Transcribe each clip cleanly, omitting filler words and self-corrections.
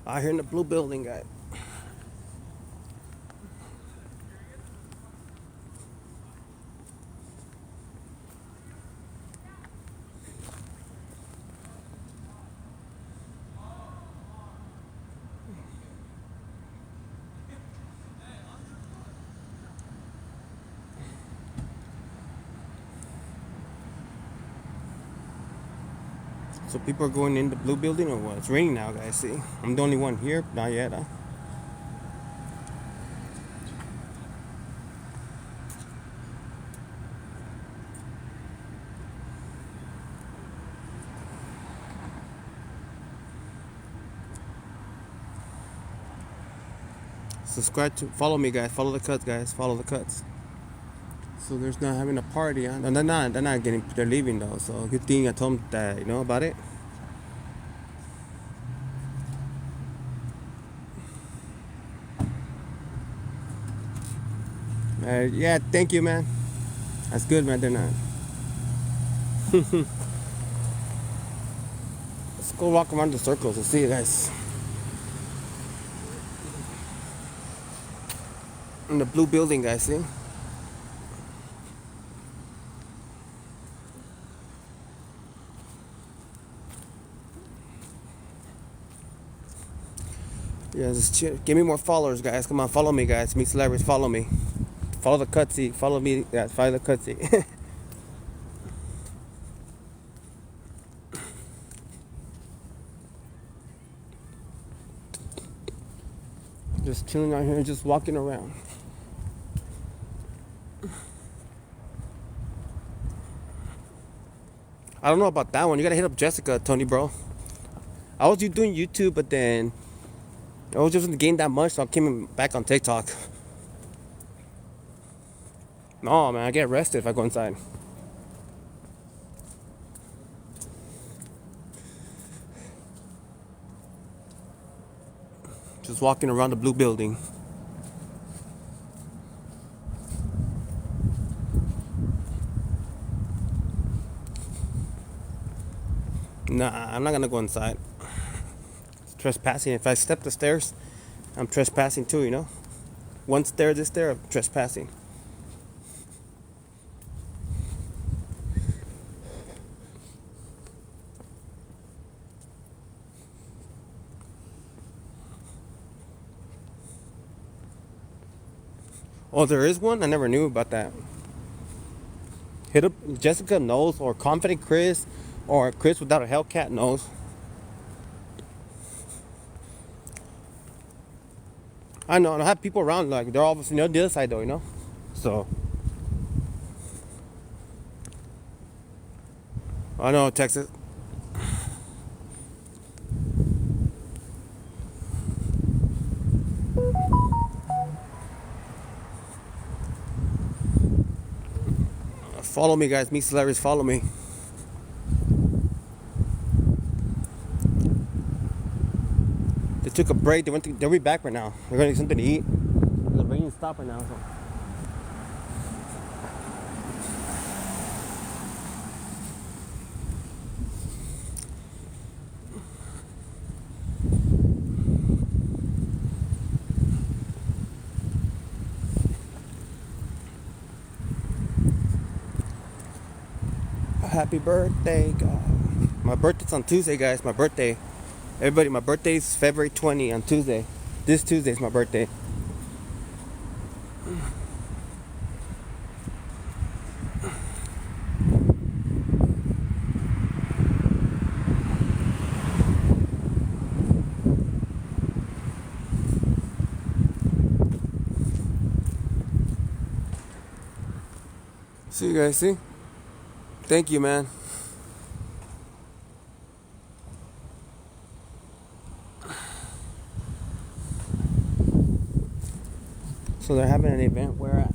Out here in the blue building, guy. So people are going in the blue building or what? It's raining now, guys. See, I'm the only one here. Not yet, huh? Subscribe to, follow me, guys. Follow the cuts, guys. Follow the cuts. So there's not having a party, huh? No, they're not. They're not getting. They're leaving though. So good thing I told them that you know about it. Yeah, thank you, man. That's good, man. They're not. Let's go walk around the circles and see you guys. In the blue building, guys. See? Yeah, just chill. Give me more followers, guys. Come on, follow me, guys. Meet celebrities, follow me. Follow the cutsy. Follow me. Yeah, follow the cutsy. Just chilling out here, just walking around. I don't know about that one. You gotta hit up Jessica, Tony, bro. I was doing YouTube, but then I was just in the game that much, so I came back on TikTok. No, man, I get arrested if I go inside. Just walking around the blue building. Nah, I'm not gonna go inside. It's trespassing. If I step the stairs, I'm trespassing too, you know? One stair, this stair, I'm trespassing. Oh, there is one? I never knew about that. Hit up Jessica knows, or Confident Chris, or Chris without a Hellcat knows. I know, and I have people around, like, they're obviously on the other side, though, you know? So, I know, Texas. Follow me, guys. Meet celebrities, follow me. They took a break. They'll be back right now. They're going to get something to eat. The rain stopped right now, so. Happy birthday, God. My birthday's on Tuesday, guys. My birthday. Everybody, my birthday's February 20 on Tuesday. This Tuesday's my birthday. See you guys, see? Thank you, man. So they're having an event where at?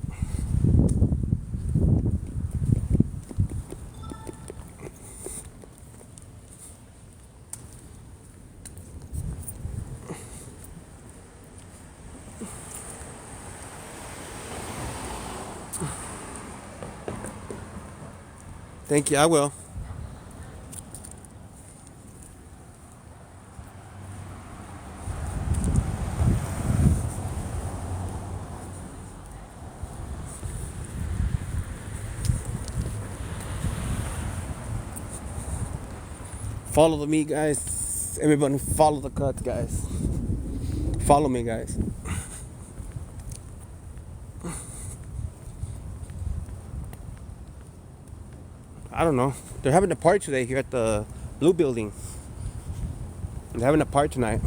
Thank you, I will. Follow me, guys. Everybody follow the cuts, guys. Follow me, guys. I don't know. They're having a party today here at the Blue Building. They're having a party tonight.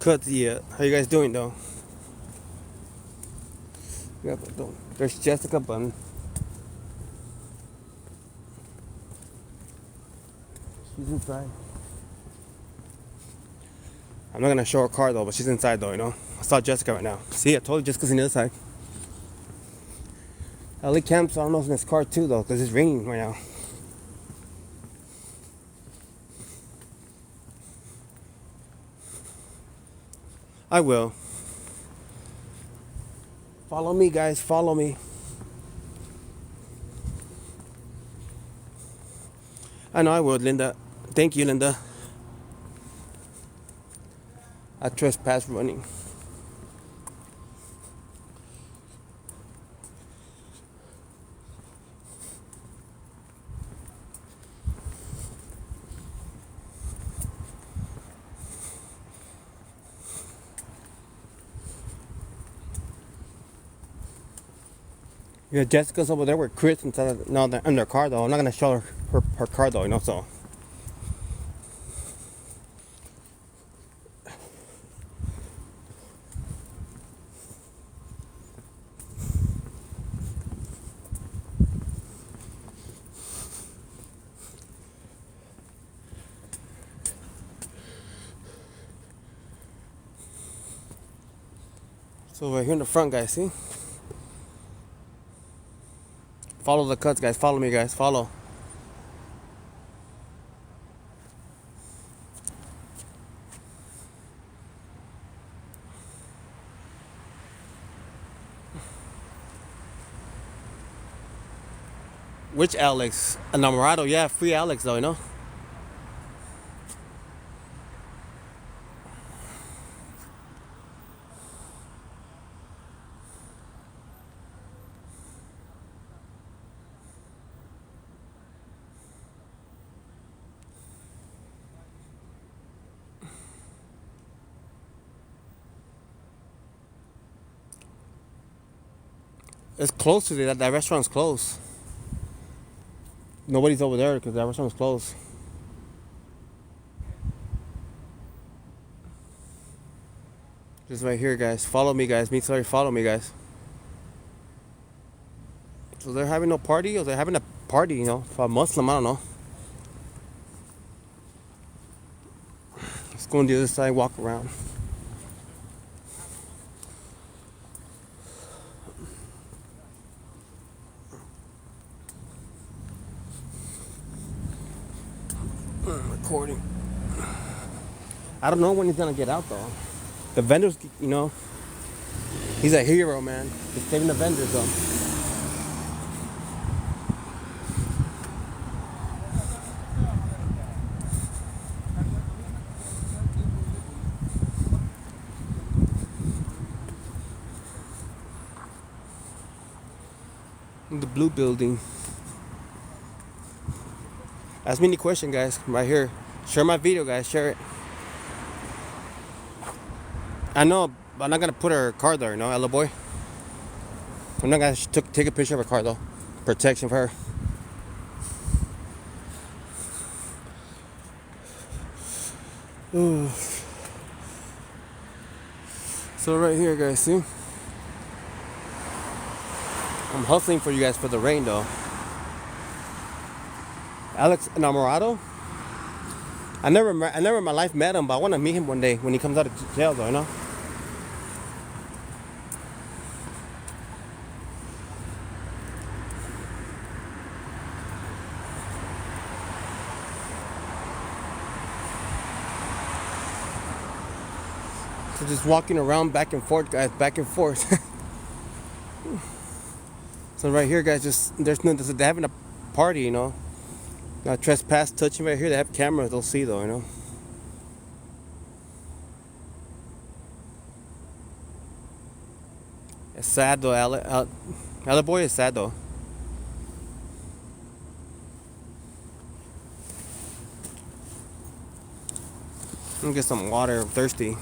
Cuts, yeah. How you guys doing, though? Yeah, but there's Jessica Bunn. She's inside. I'm not gonna show her car though, but she's inside though, you know. I saw Jessica right now. See, I told you Jessica's on the other side. LA Camps, I don't know if it's in this car too though, because it's raining right now. I will. Follow me, guys. Follow me. I know I would, Linda. Thank you, Linda. I trespass running. Yeah, Jessica's over there with Chris inside of, no, they're in their car though. I'm not gonna show her car though, you know, so. So we're here in the front, guys, see? Follow the cuts, guys. Follow me, guys. Follow. Which Alex? Enamorado, yeah, free Alex though, you know? It's close to that restaurant's closed. Nobody's over there because that restaurant's closed. Just right here, guys. Follow me, guys. Follow me, guys. So they're having no party, or they're having a party, you know, for a Muslim, I don't know. Let's go on the other side, walk around. Recording. I don't know when he's gonna get out though. The vendors, you know, he's a hero, man. He's saving the vendors though. The Blue Building. Ask me any question, guys. Right here. Share my video, guys. Share it. I know, but I'm not gonna put her car there, you know, Ella boy. I'm not gonna take a picture of her car though. Protection for her. Ooh. So right here, guys, see? I'm hustling for you guys for the rain though. Alex Enamorado. I never in my life met him, but I want to meet him one day when he comes out of jail though, you know? So just walking around back and forth, guys, back and forth. So right here, guys, just there's no, they're having a party, you know. Trespass, touching right here. They have cameras. They'll see though, you know. It's sad though. Ale boy is sad though. I'm gonna get some water. I'm thirsty.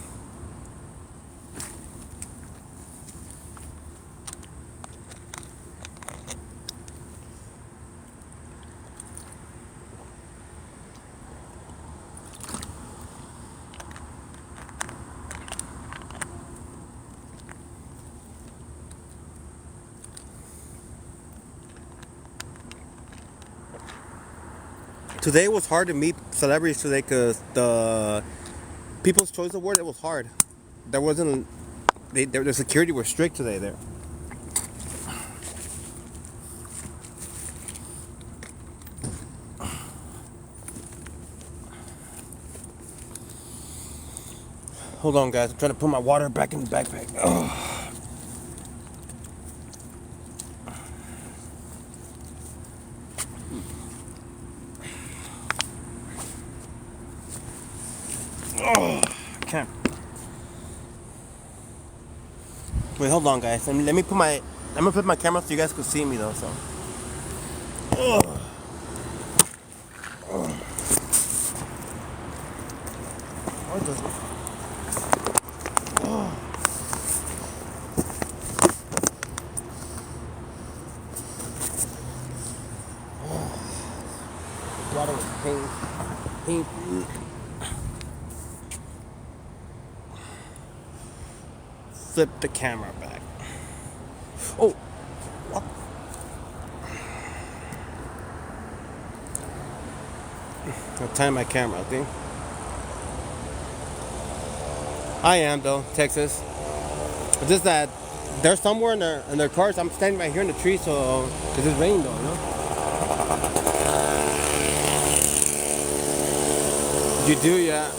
Today was hard to meet celebrities today because the People's Choice Award, it was hard. There wasn't, the security was strict today there. Hold on, guys. I'm trying to put my water back in the backpack. Oh. Oh, I can't. Wait, hold on, guys. Let me put my. I'm gonna put my camera so you guys can see me though. So. Oh. Oh. What the? Oh. Water was pink. Flip the camera back. Oh, what? I'll time my camera, I think. I am though, Texas. It's just that they're somewhere in their cars. I'm standing right here in the tree, so because it's raining though, you know. You do, yeah.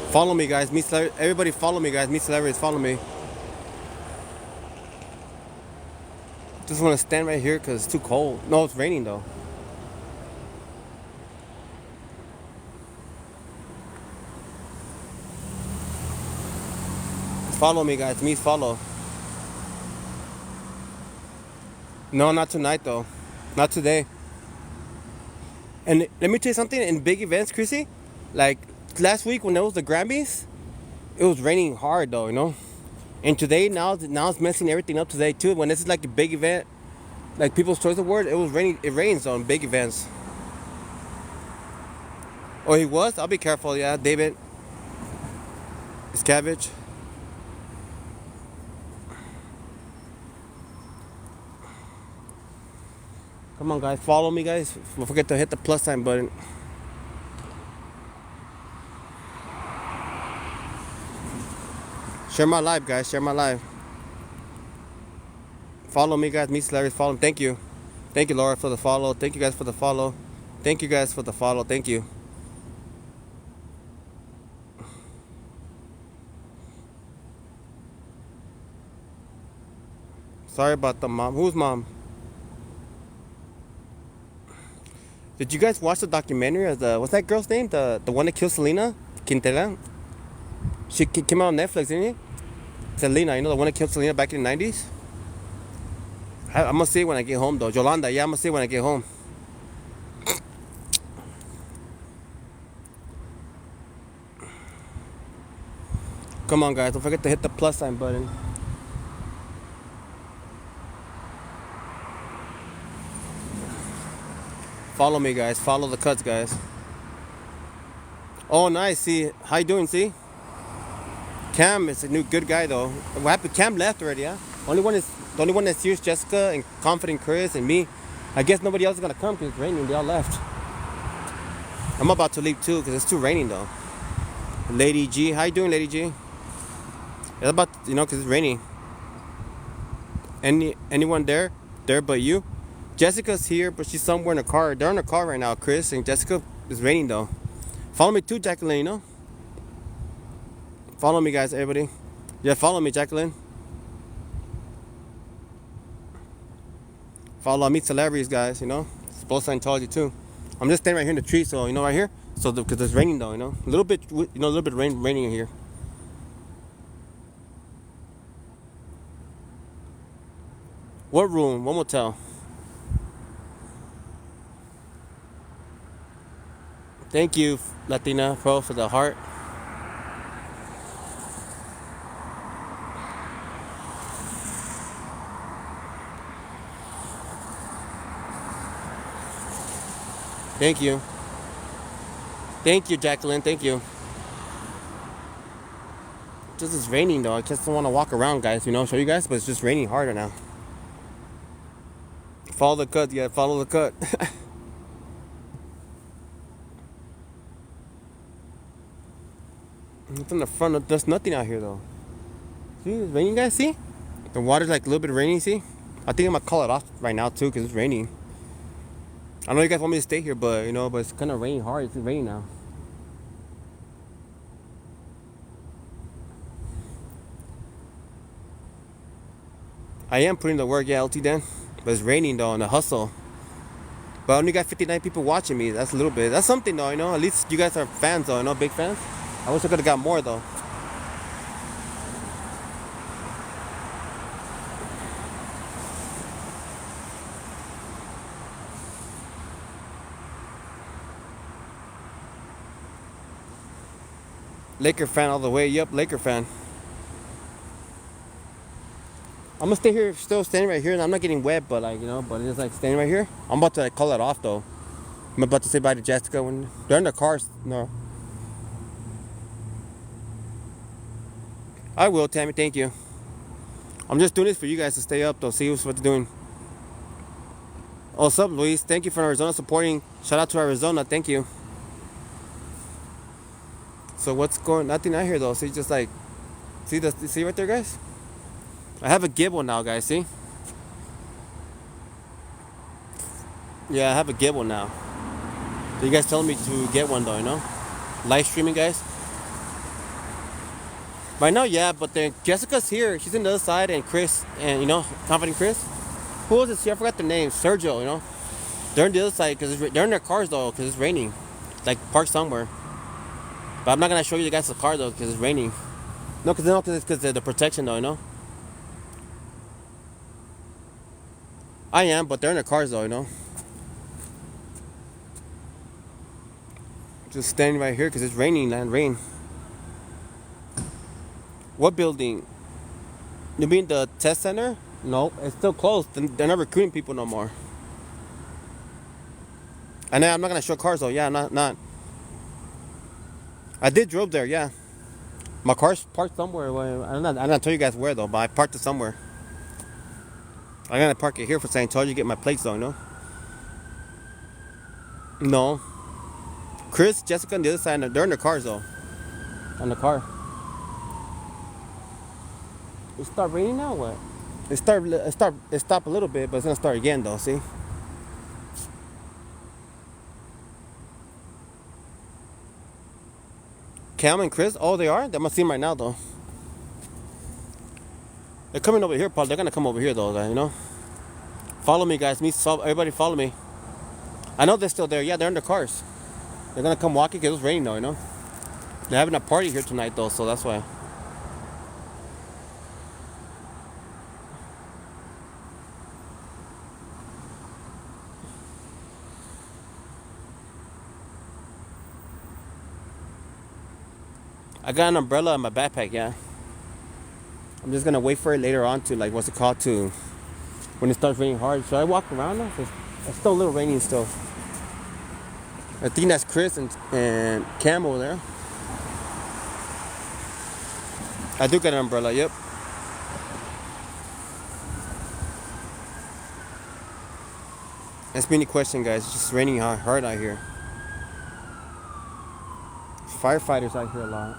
Follow me, guys. Everybody follow me, guys. Me celebrities, follow me. Just want to stand right here because it's too cold. No, it's raining though. Follow me, guys. Me follow. No, not tonight though. Not today. And let me tell you something. In big events, Chrissy, like last week when there was the Grammys, it was raining hard though, you know. And today, now it's messing everything up today too. When this is like a big event, like People's Choice Award, it was raining. It rains on big events. Oh, he was. I'll be careful. Yeah, David. It's cabbage. Come on, guys. Follow me, guys. Don't forget to hit the plus sign button. Share my live, guys. Share my live. Follow me, guys. Me, Larry. Follow. Thank you. Thank you, Laura, for the follow. Thank you, guys, for the follow. Thank you, guys, for the follow. Thank you. Sorry about the mom. Who's mom? Did you guys watch the documentary of what's that girl's name? The one that killed Selena Quintela? She came out on Netflix, didn't it? Selena, you know, the one that killed Selena back in the 90s? I'm gonna see it when I get home though. Yolanda, yeah, I'm gonna see it when I get home. Come on, guys, don't forget to hit the plus sign button. Follow me, guys. Follow the cuts, guys. Oh, nice. See, how you doing? See, Cam is a new good guy though. What happened? Cam left already, yeah. The only one that's here is Jessica and Confident Chris and me. I guess nobody else is gonna come because it's raining. They all left. I'm about to leave too because it's too raining though. Lady G, how you doing, Lady G? It's about, you know, because it's raining. Anyone there but you? Jessica's here, but she's somewhere in the car. They're in the car right now, Chris and Jessica. It's raining though. Follow me too, Jacqueline, you know? Follow me, guys, everybody. Yeah, follow me, Jacqueline. Follow me, celebrities, guys, you know? It's both Scientology too. I'm just standing right here in the tree, so, you know, right here. So, because it's raining though, you know? A little bit, you know, a little bit raining in here. What room? One motel. Thank you, Latina Pro, for the heart. Thank you. Thank you, Jacqueline. Thank you. This is raining though. I just don't want to walk around, guys, you know, show you guys, but it's just raining harder now. Follow the cut, yeah, follow the cut. It's in the front. There's nothing out here though. See, it's raining, guys. See, the water's like a little bit rainy. See, I think I'm gonna call it off right now too, because it's raining. I know you guys want me to stay here, but you know, but it's kind of raining hard. It's raining now. I am putting the work, yeah, LT Dan, but it's raining though, and the hustle. But I only got 59 people watching me. That's a little bit. That's something though, you know. At least you guys are fans though, you know, big fans. I wish I could have got more though. Laker fan all the way. Yep, Laker fan. I'm gonna stay here, still standing right here, and I'm not getting wet, but like, you know, but it's like standing right here. I'm about to like call it off though. I'm about to say bye to Jessica when they're in the cars. No, I will, Tammy. Thank you. I'm just doing this for you guys to stay up though. See what they're doing. Oh, what's up, Luis? Thank you for Arizona supporting. Shout out to Arizona. Thank you. So what's going? Nothing out here though. See, just like, see right there, guys. I have a Gibble now, guys. See? Yeah, I have a Gibble now. You guys telling me to get one though, you know? Live streaming, guys. Right now, yeah, but then Jessica's here. She's on the other side, and Chris, and you know, Confident Chris. Who was this? I forgot their name. Sergio, you know. They're on the other side because they're in their cars though, because it's raining. Like parked somewhere. But I'm not gonna show you guys the car though, because it's raining. No, because it's because of the protection though, you know. I am, but they're in their cars though, you know. Just standing right here because it's raining and rain. What building? You mean the test center? No, it's still closed. They're not recruiting people no more. And I'm not gonna show cars though. Yeah, not. I did drove there. Yeah, my car's parked somewhere. I'm not tell you guys where though, but I parked it somewhere. I gotta park it here for Scientology to get my plates though, you know. No. Chris, Jessica on the other side, they're in their cars though. On the car. It start raining now, what? It stopped a little bit, but it's gonna start again though, see? Cam and Chris, oh they are? They must see them right now though. They're coming over here, probably. They're gonna come over here though, you know? Follow me, guys. Everybody follow me. I know they're still there. Yeah, they're in their cars. They're gonna come walking because it's raining though, you know? They're having a party here tonight though, so that's why. I got an umbrella in my backpack, yeah. I'm just gonna wait for it later on to like what's it called to when it starts raining hard. Should I walk around now? It's still a little raining still. I think that's Chris and Cam over there. I do got an umbrella, yep. Ask me any question, guys. It's just raining hard out here. Firefighters out here a lot.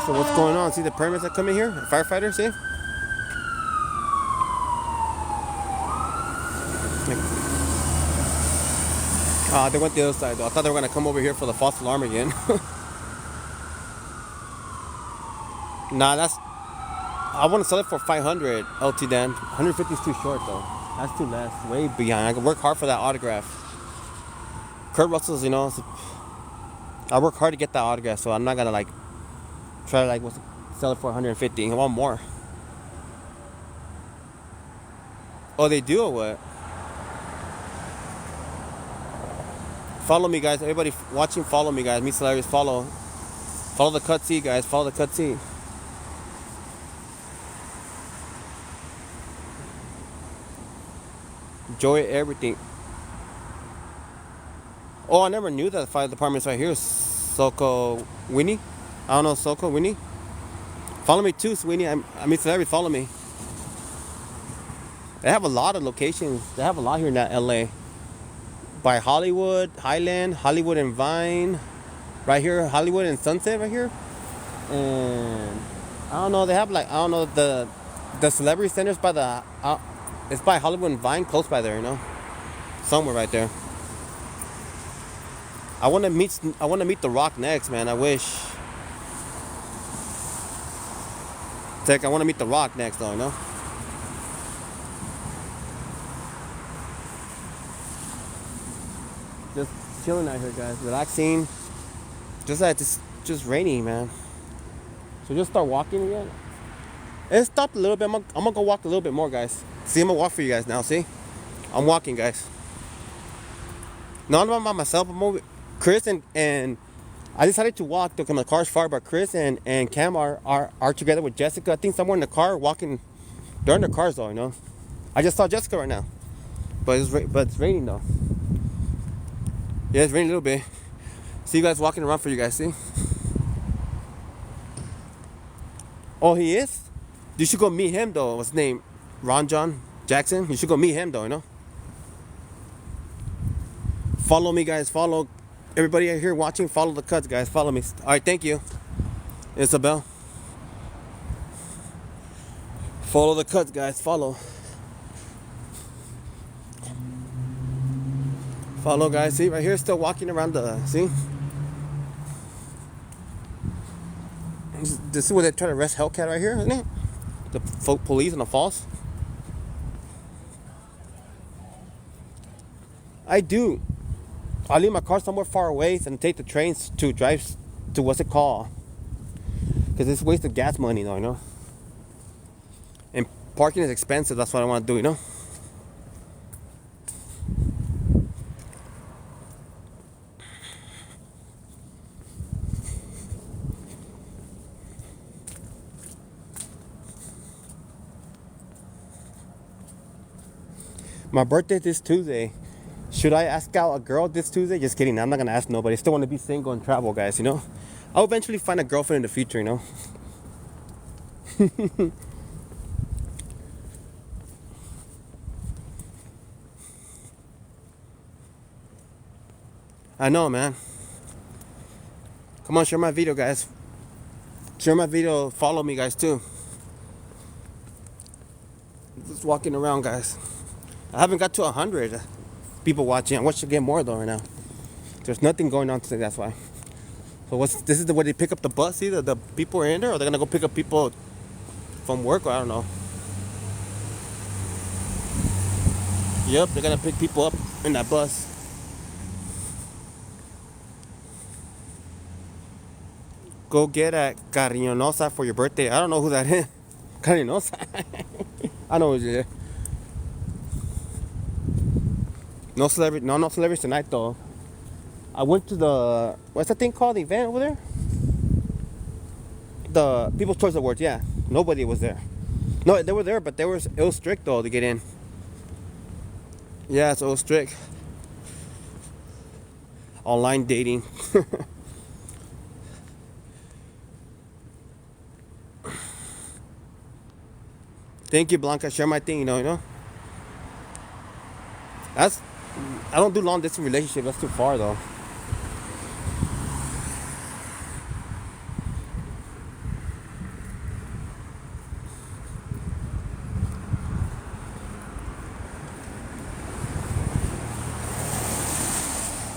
So what's going on? See the permits that come in here? Firefighters, see? They went the other side though. I thought they were gonna come over here for the false alarm again. Nah, that's. I want to sell it for 500 LT Dan. 150 is too short though. That's too less. Way behind. I can work hard for that autograph. Kurt Russell's, I work hard to get that autograph, so I'm not gonna like try to sell it for 150. I want more. Oh, they do or what? Follow me, guys. Everybody watching, follow me, guys. Me, Hilarious, follow. Follow the cutscene, guys. Follow the cutscene. Enjoy everything. Oh, I never knew that the fire department's right here. Soko Winnie. I don't know, Soko Winnie. Follow me too, Sweeney. I mean, Hilarious, follow me. They have a lot of locations. They have a lot here in that LA. By Hollywood, Highland, Hollywood and Vine. Right here, Hollywood and Sunset right here. And I don't know, they have the celebrity centers by the it's by Hollywood and Vine, close by there, somewhere right there. I want to meet The Rock next, man. I wish. I want to meet The Rock next, though, Just chilling out here, guys, relaxing. Just raining, man. So just start walking again. It stopped a little bit. I'm gonna go walk a little bit more, guys. See, I'm gonna walk for you guys now. See, I'm walking, guys. No, I'm not by myself. I'm over. Chris and I decided to walk because my car's far. But Chris and Cam are together with Jessica. I think somewhere in the car walking. They're in their cars though, I just saw Jessica right now, but it's raining though. Yeah, it's raining a little bit. See you guys walking around for you guys. See. Oh, he is? You should go meet him though. What's his name? Ron John Jackson. You should go meet him though, Follow me, guys. Follow everybody out here watching. Follow the cuts, guys. Follow me. All right, thank you, Isabel. Follow the cuts, guys. Follow. Follow, guys. See, right here, still walking around see? This is where they try to arrest Hellcat right here, isn't it? The police in the falls. I do. I leave my car somewhere far away and take the trains to drive to what's it called? Because it's wasted gas money, though, And parking is expensive. That's what I want to do, My birthday this Tuesday. Should I ask out a girl this Tuesday? Just kidding. I'm not going to ask nobody. I still want to be single and travel, guys, I'll eventually find a girlfriend in the future, I know, man. Come on, share my video, guys. Share my video. Follow me, guys, too. Just walking around, guys. I haven't got to 100 people watching. I want to get more though right now. There's nothing going on today, that's why. So this is the way they pick up the bus? See, the people are in there, or they're gonna go pick up people from work, or I don't know. Yep, they're gonna pick people up in that bus. Go get at Cariñosa for your birthday. I don't know who that is. Cariñosa. I know who's there. No celebrities tonight though. I went to what's that thing called? The event over there? The People's Choice Awards, yeah. Nobody was there. No, they were there, but it was strict though to get in. Yeah, so it was strict. Online dating. Thank you, Blanca. Share my thing, I don't do long distance relationship. That's too far though.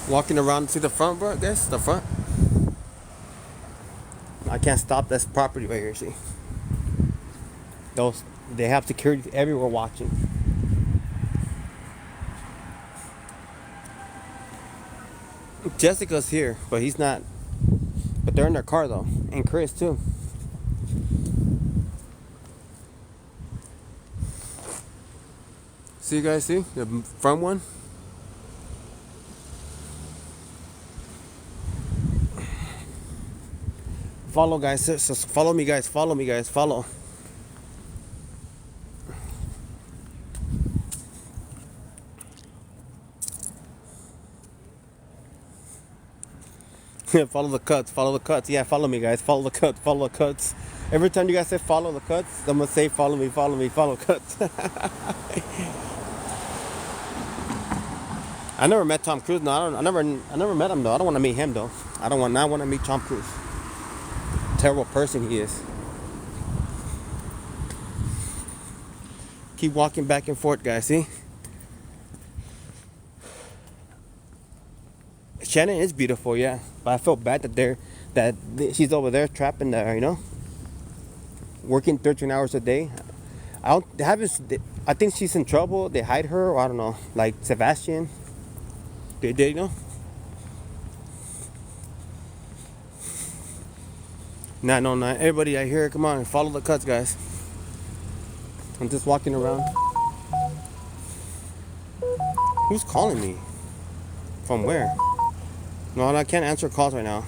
Walking around, see the front, bro? I guess the front. I can't stop this property right here. See, those they have security everywhere watching. Jessica's here, but he's not. But they're in their car though, and Chris too. See, you guys, see the front one. Follow, guys. So follow me, guys. Follow me, guys. Follow. Follow the cuts. Follow the cuts. Yeah, follow me, guys. Follow the cuts. Follow the cuts. Every time you guys say follow the cuts, I'm gonna say follow me, follow me, follow cuts. I never met Tom Cruise. No, I never met him though. I don't want to meet him though. I don't want to meet Tom Cruise. Terrible person he is. Keep walking back and forth, guys. See, Shannon is beautiful, yeah. But I feel bad that she's over there trapped in there, you know, working 13 hours a day. I think she's in trouble. They hide her, or I don't know, like Sebastian. They did, you know. No. Everybody out here, come on, follow the cuts, guys. I'm just walking around. Who's calling me? From where? No, I can't answer calls right now.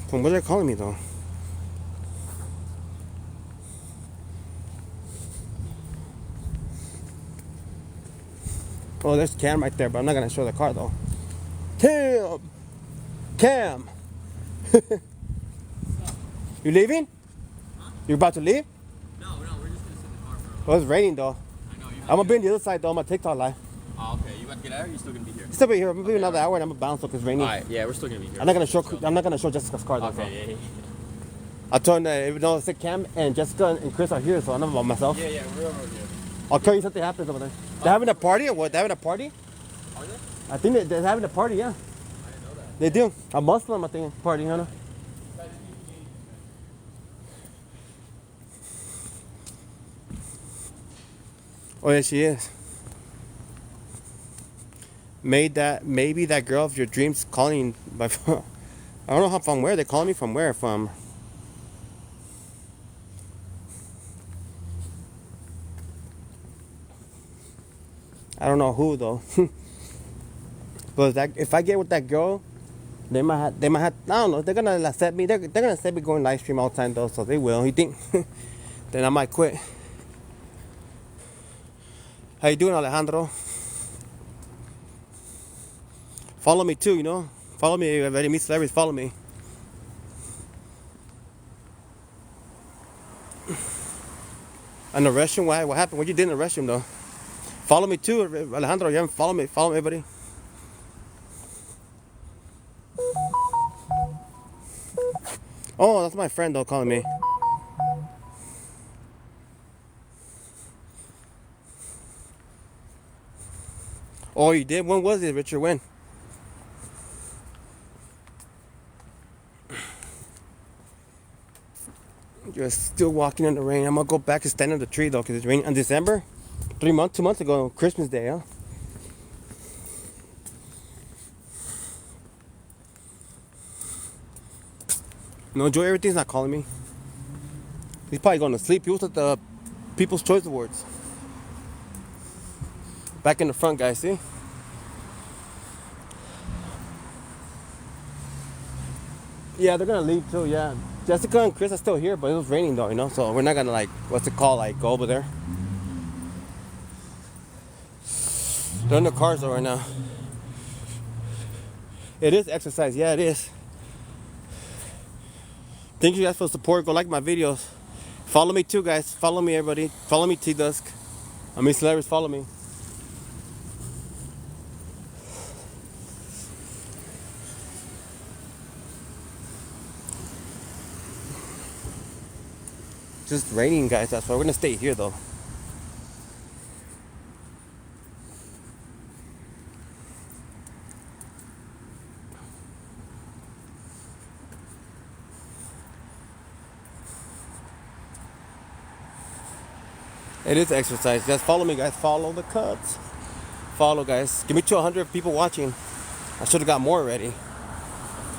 From where they're calling me though? Oh, there's Cam right there, but I'm not gonna show the car though. Cam. You leaving? Huh? You about to leave? No, we're just gonna sit in the car for a Well, it's raining though. I know. I'm gonna be on the other side though. I'm on TikTok live. Oh, okay. You about to get out, or you still gonna be here? Still be here. I'm gonna be another hour and I'm gonna bounce because it's raining. All right. Yeah, we're still gonna be here. I'm not gonna show Jessica's car though. Okay. Yeah. I told them even though it's Cam and Jessica and Chris are here, so I know about myself. Yeah, we're over here. I'll tell you something happens over there. They're having a party or what? They're having a party? Are they? I think they're having a party, yeah. I didn't know that. They do. A Muslim, I think, party, you know? Oh yeah, she is. Maybe that girl of your dreams calling by phone. I don't know how from where they calling me from where from. I don't know who though. But if I get with that girl, they might have, I don't know, they're gonna accept me. They're gonna accept me going live stream all the time though, so they will. You think? Then I might quit. How you doing, Alejandro? Follow me too, you know. Follow me. If I meet celebrities, follow me. In the restroom? Why? What happened? What you did in the restroom though? Follow me too, Alejandro. You haven't follow me. Follow me, everybody. Oh, that's my friend though calling me. Oh, you did? When was it, Richard? When? You're still walking in the rain. I'm gonna go back and stand under the tree though, because it's raining in December. 2 months ago, Christmas Day, huh? No, Joey, everything's not calling me. He's probably going to sleep. He was at the People's Choice Awards. Back in the front, guys, see? Yeah, they're going to leave too, yeah. Jessica and Chris are still here, but it was raining though, you know? So we're not going to, like, what's it called, like, go over there. They're in the cars though right now. It is exercise, yeah, it is. Thank you guys for the support. Go like my videos. Follow me too, guys. Follow me, everybody. Follow me, T-Dusk. I mean, celebrities, follow me. Just raining, guys. That's why we're gonna stay here, though. It is exercise. Just follow me, guys. Follow the cuts. Follow, guys. Give me to 100 people watching. I should have got more already.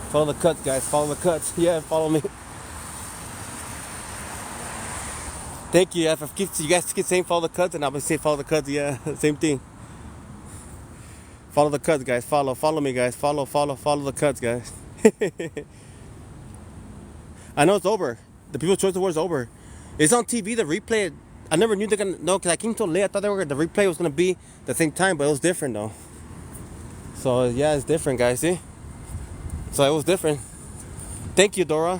Follow the cuts, guys. Follow the cuts. Yeah, follow me. Thank you. If you guys keep saying follow the cuts, and I'm gonna say follow the cuts. Yeah, same thing. Follow the cuts, guys. Follow me, guys. Follow the cuts, guys. I know it's over. The People's Choice Award is over. It's on TV. The replay. I never knew they're gonna. No, because I came so late. I thought the replay was gonna be the same time, but it was different though. So yeah, it's different, guys. See. So it was different. Thank you, Dora.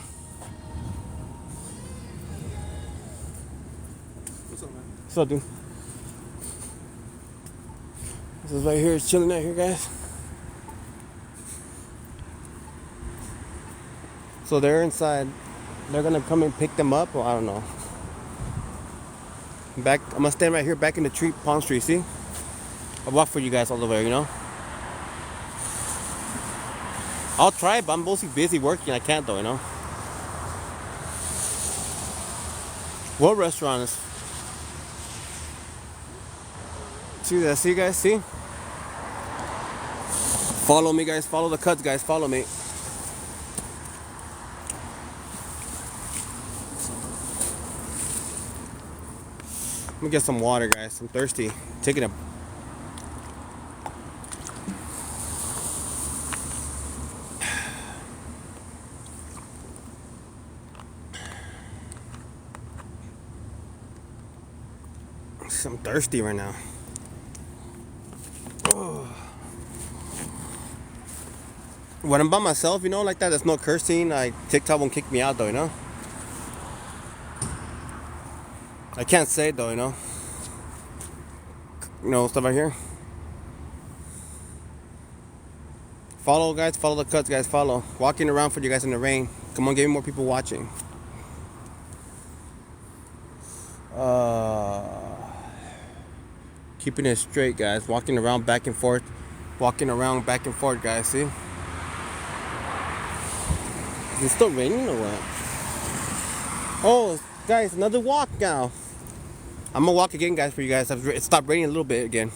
What's up, man? What's up, dude? This is right here. It's chilling out here, guys. So they're inside. They're gonna come and pick them up, or I don't know. Back. I'm gonna stand right here, back in the tree, Palm Street. See? I'll walk for you guys all the way. You know. I'll try, but I'm mostly busy working. I can't though. You know. What restaurant is? See that? See, guys? See? Follow me, guys. Follow the cuts, guys. Follow me. Let me get some water, guys. I'm thirsty. Taking a. I'm thirsty right now. Oh. When I'm by myself, you know, like that, there's no cursing. Like TikTok won't kick me out, though, you know. I can't say it though, you know. You know, stuff right here. Follow, guys. Follow the cuts, guys. Follow. Walking around for you guys in the rain. Come on, give me more people watching. Keeping it straight, guys. Walking around back and forth. Walking around back and forth, guys. See? Is it still raining or what? Oh, guys, another walk now. I'm gonna walk again, guys, for you guys. It stopped raining a little bit again.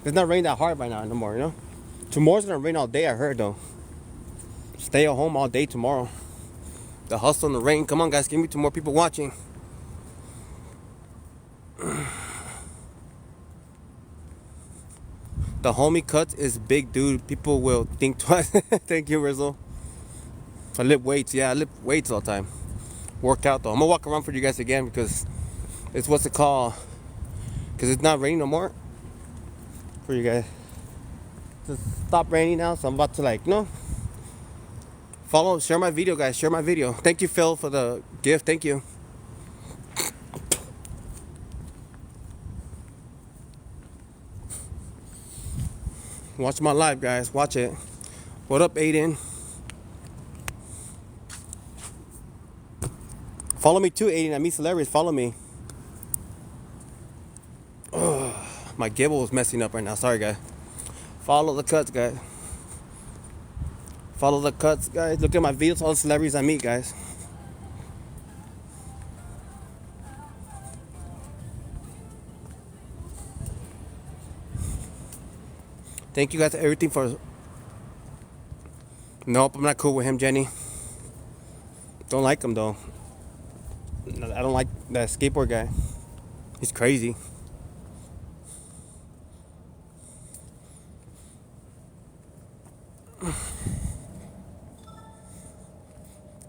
It's not raining that hard right now no more, you know? Tomorrow's gonna rain all day, I heard, though. Stay at home all day tomorrow. The hustle and the rain. Come on, guys, give me two more people watching. The homie cuts is big, dude. People will think twice. Thank you, Rizzo. I lift weights. Yeah, I lift weights all the time. Work out, though. I'm gonna walk around for you guys again because it's what's it called? Because it's not raining no more. For you guys. Just stop raining now, so I'm about to, like, you know. Follow, share my video, guys. Share my video. Thank you, Phil, for the gift. Thank you. Watch my live, guys. Watch it. What up, Aiden? Follow me too, Aiden. I meet celebrities. Follow me. Ugh, my gibble is messing up right now. Sorry, guys. Follow the cuts, guys. Follow the cuts, guys. Look at my videos. All the celebrities I meet, guys. Thank you guys for everything for. Nope, I'm not cool with him, Jenny. Don't like him though. I don't like that skateboard guy. He's crazy.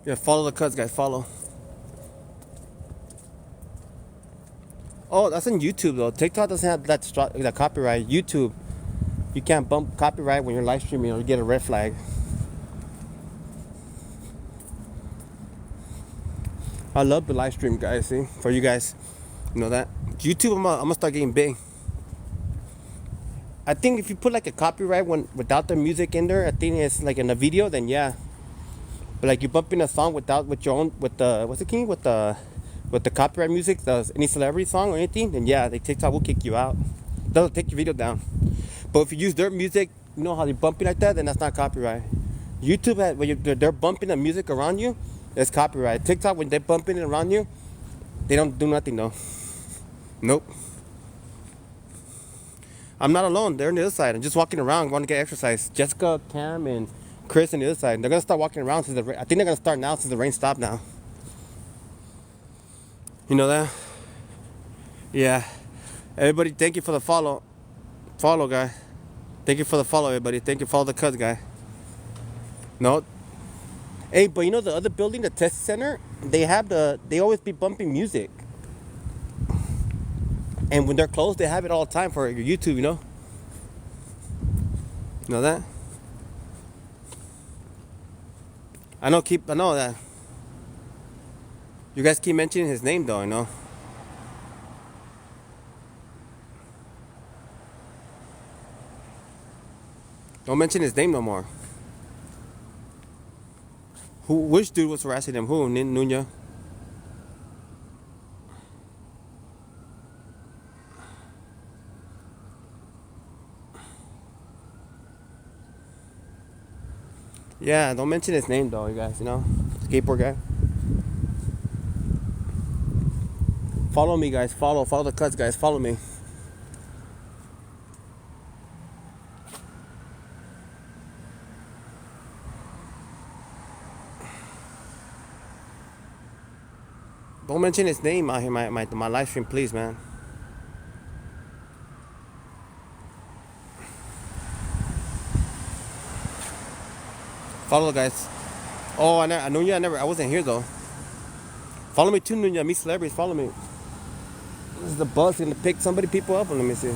Yeah, follow the cuts, guys. Follow. Oh, that's on YouTube though. TikTok doesn't have that copyright. YouTube. You can't bump copyright when you're live streaming or you get a red flag. I love the live stream, guys. See, for you guys, you know that YouTube. I'm gonna start getting big. I think if you put like a copyright one without the music in there, I think it's like in a video. Then yeah, but like you bump in a song with your own with the what's it king with the copyright music, any celebrity song or anything, then yeah, TikTok will kick you out. They'll take your video down. But if you use their music, you know how they're bumping like that, then that's not copyright. YouTube, when they're bumping the music around you, it's copyright. TikTok, when they're bumping it around you, they don't do nothing though. Nope. I'm not alone. They're on the other side. I'm just walking around, going to get exercise. Jessica, Cam, and Chris on the other side. They're gonna start walking around since I think they're gonna start now since the rain stopped now. You know that? Yeah. Everybody, thank you for the follow. Follow, guy. Thank you for the follow, everybody. Thank you for all the cuts, guy. No. Hey, but you know the other building, the test center, they always be bumping music. And when they're closed, they have it all the time for your YouTube, you know? You know that? I know that. You guys keep mentioning his name though, you know? Don't mention his name no more. Which dude was harassing him? Who? Nunya? Yeah, don't mention his name though, you guys, you know? Skateboard guy. Follow me, guys. Follow the cuts, guys. Follow me. Don't mention his name out here, my live stream, please, man. Follow the guys. Oh, I know you. I wasn't here though. Follow me too, Nunya. Meet celebrities. Follow me. This is the bus gonna pick people up. Let me see.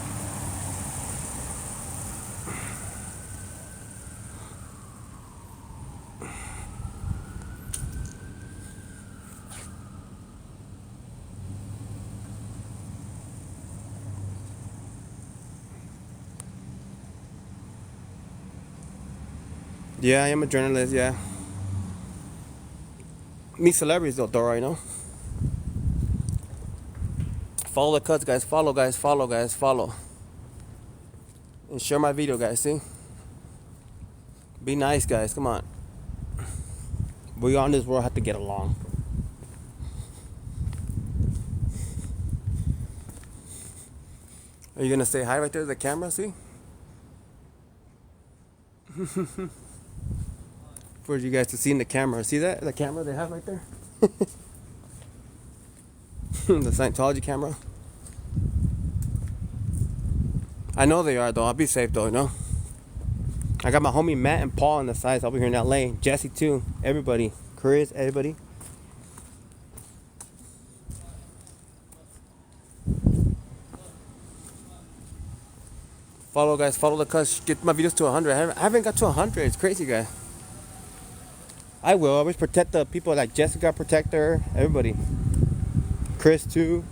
Yeah, I am a journalist. Yeah. Meet celebrities though, Dora. You know. Follow the cuts, guys. Follow, guys. Follow, guys. Follow. And share my video, guys. See. Be nice, guys. Come on. We on this world have to get along. Are you gonna say hi right there to the camera? See? For you guys to see in the camera. See that? The camera they have right there? The Scientology camera. I know they are though. I'll be safe though, you know? I got my homie Matt and Paul on the sides over here in LA. Jesse too. Everybody. Chris, everybody. Follow, guys. Follow the cuts. Get my videos to 100. I haven't got to 100. It's crazy, guys. I will. I always protect the people like Jessica, protect her. Everybody. Chris too.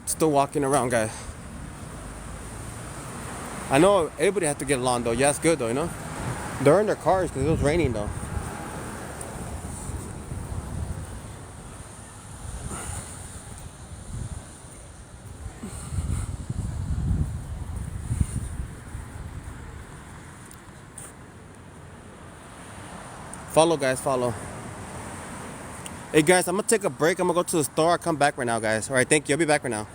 Still walking around, guys. I know everybody has to get along though. Yeah, it's good though, you know. They're in their cars because it was raining though. Follow, guys. Follow. Hey guys, I'm gonna take a break. I'm gonna go to the store. I'll come back right now, guys. All right, thank you. I'll be back right now.